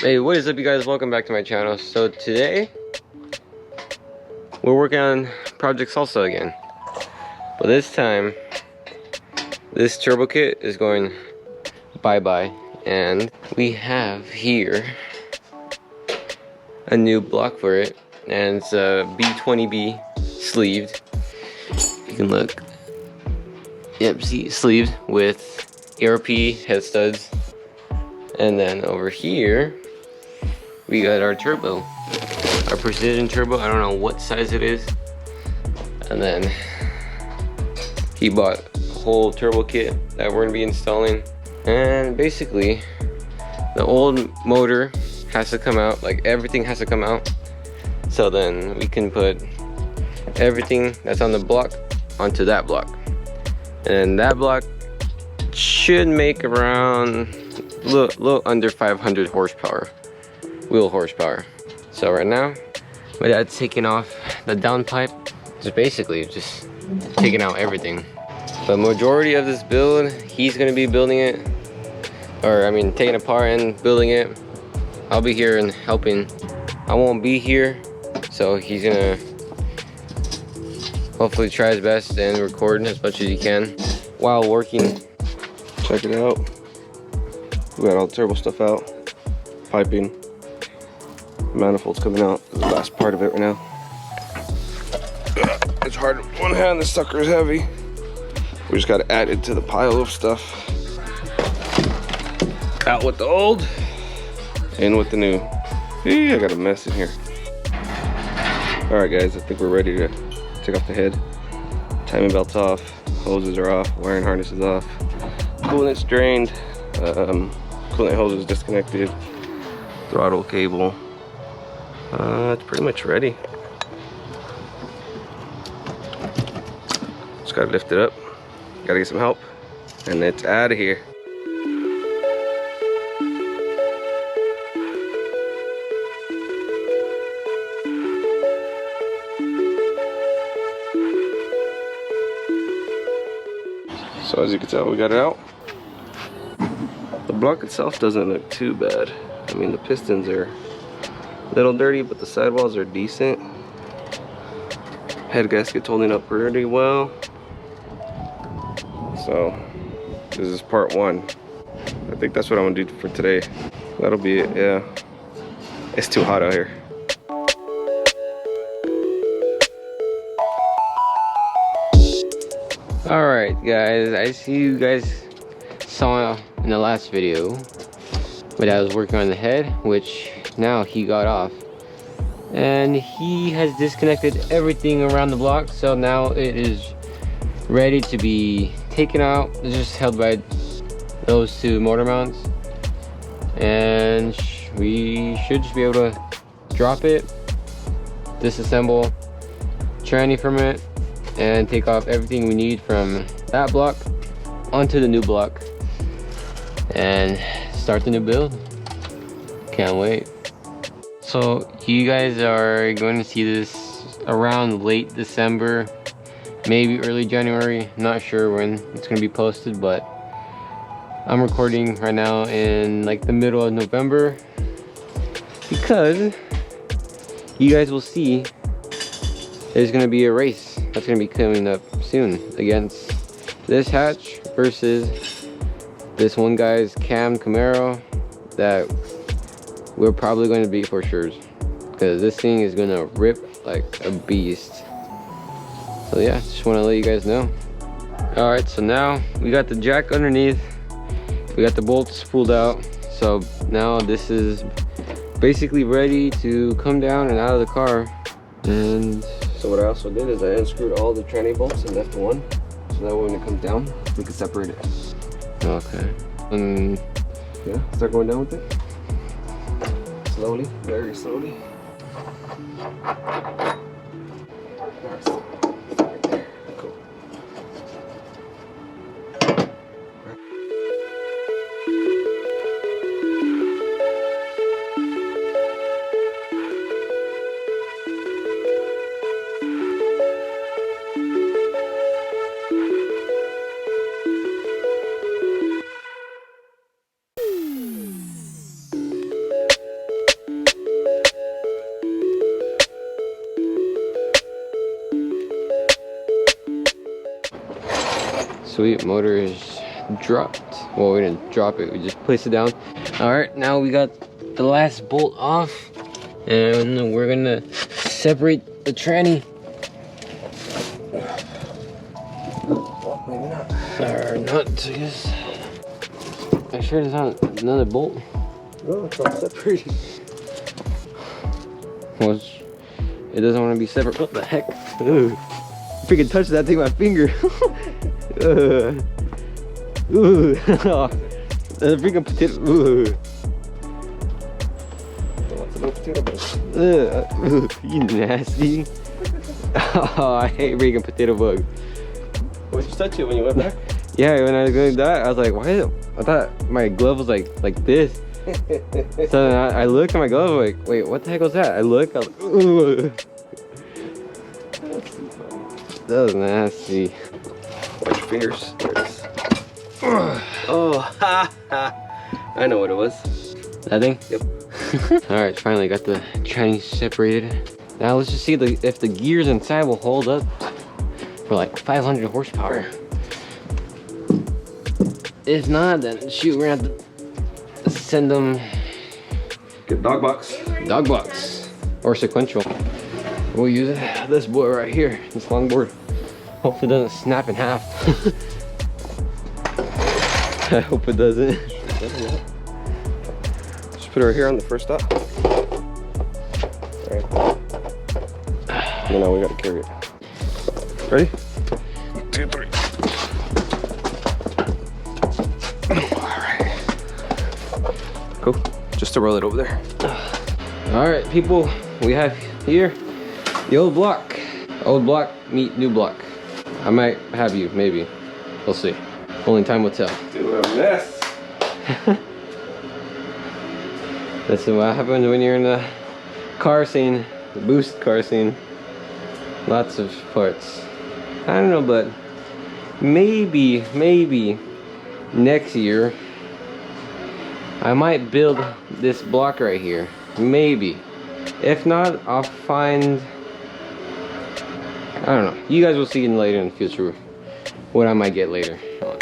Hey, what is up, you guys? Welcome back to my channel. So today we're working on Project Salsa again, but this time this turbo kit is going bye-bye, and we have here a new block for it, and it's a B20B sleeved. You can look. Yep, see, sleeved with ARP head studs, and then over here we got our turbo, our precision turbo. I don't know what size it is. And then he bought a whole turbo kit that we're gonna be installing. And basically, the old motor has to come out, like everything has to come out. So then we can put everything that's on the block onto that block. And that block should make around a little under 500 horsepower. Wheel horsepower. So right now my dad's taking off the downpipe, just basically just taking out everything. But majority of this build, he's gonna be building it, or I mean taking it apart and building it. I'll be here and helping. I won't be here, so he's gonna hopefully try his best and record as much as he can while working. Check it out. We got all the turbo stuff out, piping. Manifold's coming out, the last part of it right now. It's hard with one hand, this sucker is heavy. We just gotta add it to the pile of stuff. Out with the old, in with the new. I got a mess in here. All right guys, I think we're ready to take off the head. Timing belt's off, hoses are off, wiring harness is off. Coolant's drained, coolant hose is disconnected, throttle cable. It's pretty much ready. Just gotta lift it up, gotta get some help, and it's out of here. So as you can tell, we got it out. The block itself doesn't look too bad. I mean, the pistons are a little dirty, but the sidewalls are decent. Head gasket's holding up pretty well. So this is part one. I think that's what I'm gonna do for today. That'll be it. Yeah, it's too hot out here. Alright guys, I see you guys saw in the last video my dad was working on the head, which now he got off, and he has disconnected everything around the block, so now it is ready to be taken out. It's just held by those two motor mounts, and we should just be able to drop it, disassemble tranny from it, and take off everything we need from that block onto the new block and start the new build. Can't wait. So you guys are going to see this around late December, maybe early January. Not sure when it's going to be posted, but I'm recording right now in like the middle of November, because you guys will see there's going to be a race that's going to be coming up soon against this hatch versus this one guy's Cam Camaro that we're probably going to beat for sure, because this thing is going to rip like a beast. So yeah, just want to let you guys know. All right, so now we got the jack underneath, we got the bolts pulled out, so now this is basically ready to come down and out of the car. And So what I also did is I unscrewed all the tranny bolts and left one, so that way when it comes down, we can separate it. okay, and Yeah, start going down with it. Slowly, very slowly. Nice. Right there. Cool. Sweet, motor is dropped. Well, we didn't drop it, we just placed it down. Alright, now we got the last bolt off, and we're gonna separate the tranny. Maybe not. Or not, I guess. Are you sure there's not another bolt? No, it's not separated. Well, it doesn't want to be separate. What the heck? Ugh. Freaking touch that thing with my finger. Ooh. That's a freaking potato. Ooh. What's a little potato bug? You nasty. Oh, I hate freaking potato bug. Why'd you touch it when you went back? Yeah, when I was doing that, I was like, why is it? I thought my glove was like this. So then I looked at my glove, like, wait, what the heck was that? I looked, I was like, ooh. That was nasty. Watch your fingers. There it is. Oh, ha ha. I know what it was. That thing? Yep. Alright, finally got the tranny separated. Now let's just see if the gears inside will hold up for like 500 horsepower. If not, then shoot, we're gonna have to send them Get dog box. dog box or sequential. We'll use this board right here, this long board. Hopefully it doesn't snap in half. I hope it doesn't. Just put it right here on the first stop. Alright. And now we gotta carry it. Ready? 2, 3. Alright. Cool. Just to roll it over there. Alright, people, we have here the old block. Old block meet new block. I might have you, maybe. We'll see. Only time will tell. Dude, a mess. This is what happens when you're in the car scene, the boost car scene. Lots of parts. I don't know, but maybe next year I might build this block right here. Maybe. If not, I'll find, I don't know. You guys will see later in the future what I might get later on.